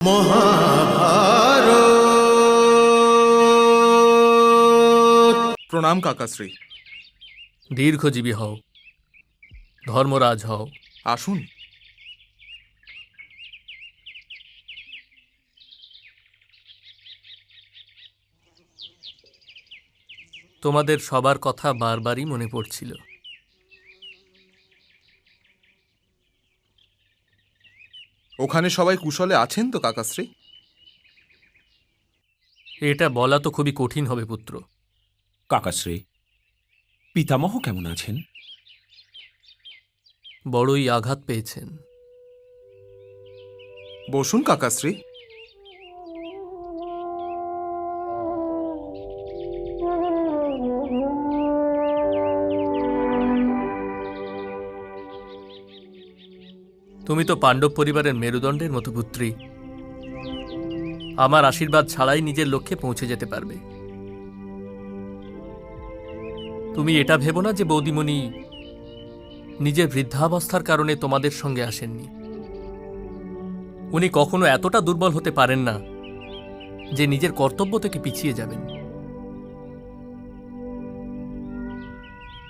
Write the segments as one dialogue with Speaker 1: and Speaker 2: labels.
Speaker 1: মহাভারত। প্রণাম কাকাশ্রী।
Speaker 2: দীর্ঘজীবী হও, ধর্মরাজ হও।
Speaker 1: আসুন।
Speaker 2: তোমাদের সবার কথা বারবারই মনে পড়ছিল।
Speaker 1: ওখানে সবাই কুশলে আছেন তো কাকাশ্রী?
Speaker 2: এটা বলা তো খুবই কঠিন হবে পুত্র।
Speaker 3: কাকাশ্রী, পিতামহ কেমন আছেন?
Speaker 2: বড়ই আঘাত পেয়েছেন।
Speaker 1: বসুন কাকাশ্রী।
Speaker 2: তুমি তো পাণ্ডব পরিবারের মেরুদণ্ডের মতো পুত্রী। আমার আশীর্বাদ ছাড়াই নিজের লক্ষ্যে পৌঁছে যেতে পারবে। তুমি এটা ভেবো না যে বৌদিমণি নিজের বৃদ্ধাবস্থার কারণে তোমাদের সঙ্গে আসেননি। উনি কখনো এতটা দুর্বল হতে পারেন না যে নিজের কর্তব্য থেকে পিছিয়ে যাবেন,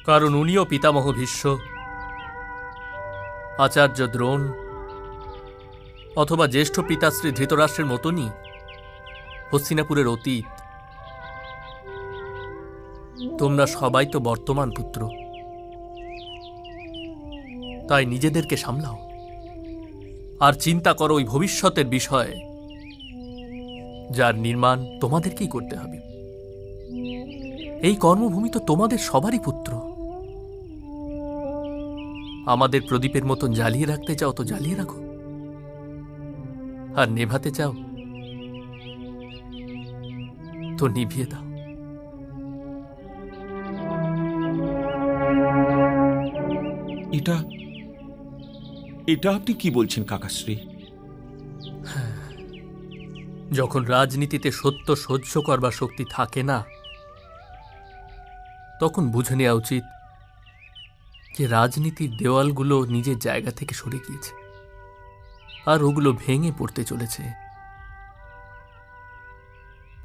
Speaker 2: কারণ উনিও পিতামহ ভীষ্ম, আচার্য দ্রোণ অথবা জ্যেষ্ঠ পিতাশ্রী ধৃতরাষ্ট্রের মতনই হস্তিনাপুরের অতীত। তোমরা সবাই তো বর্তমান পুত্র, তাই নিজেদেরকে সামলাও আর চিন্তা করো ওই ভবিষ্যতের বিষয়ে, যার নির্মাণ তোমাদেরকেই করতে হবে। এই কর্মভূমি তো তোমাদের সবারই পুত্র। আমাদের প্রদীপের মতন জ্বালিয়ে রাখতে চাও তো জ্বালিয়ে রাখো, আর নেভাতে চাও তো নিভিয়ে দাও।
Speaker 3: এটা এটা আপনি কি বলছেন কাকাশ্রী?
Speaker 2: যখন রাজনীতিতে সত্য সহ্য করবার শক্তি থাকে না, তখন বুঝে নেওয়া উচিত যে রাজনীতির দেওয়ালগুলো নিজের জায়গা থেকে সরে গিয়েছে আর ওগুলো ভেঙে পড়তে চলেছে।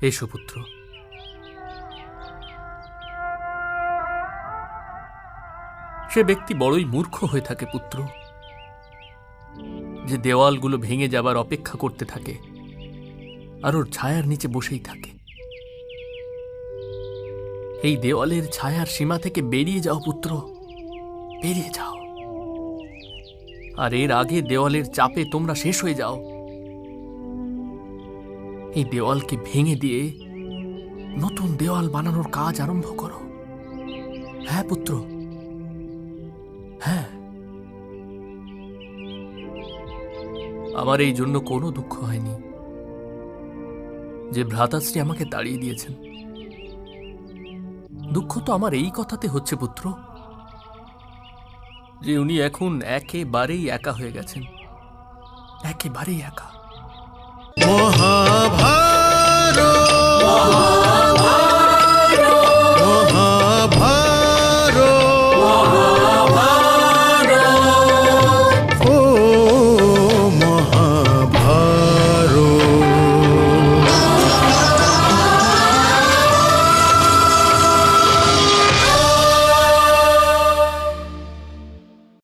Speaker 2: এসো পুত্র। সে ব্যক্তি বড়ই মূর্খ হয়ে থাকে পুত্র, যে দেওয়ালগুলো ভেঙে যাবার অপেক্ষা করতে থাকে আর ওর ছায়ার নিচে বসেই থাকে। এই দেওয়ালের ছায়ার সীমা থেকে বেরিয়ে যাও পুত্র, বেরিয়ে যাও। আর এর আগে দেওয়ালের চাপে তোমরা শেষ হয়ে যাও। এই দেওয়ালকে ভেঙে দিয়ে নতুন দেওয়াল বানানোর কাজ আরম্ভ করো। হ্যাঁ পুত্র, হ্যাঁ। আমার এই জন্য কোনো দুঃখ হয়নি যে ভ্রাতাশ্রী আমাকে তাড়িয়ে দিয়েছেন। দুঃখ তো আমার এই কথাতে হচ্ছে পুত্র যে উনি এখন একেবারেই একা হয়ে গেছেন, একেবারেই একা।
Speaker 1: মহা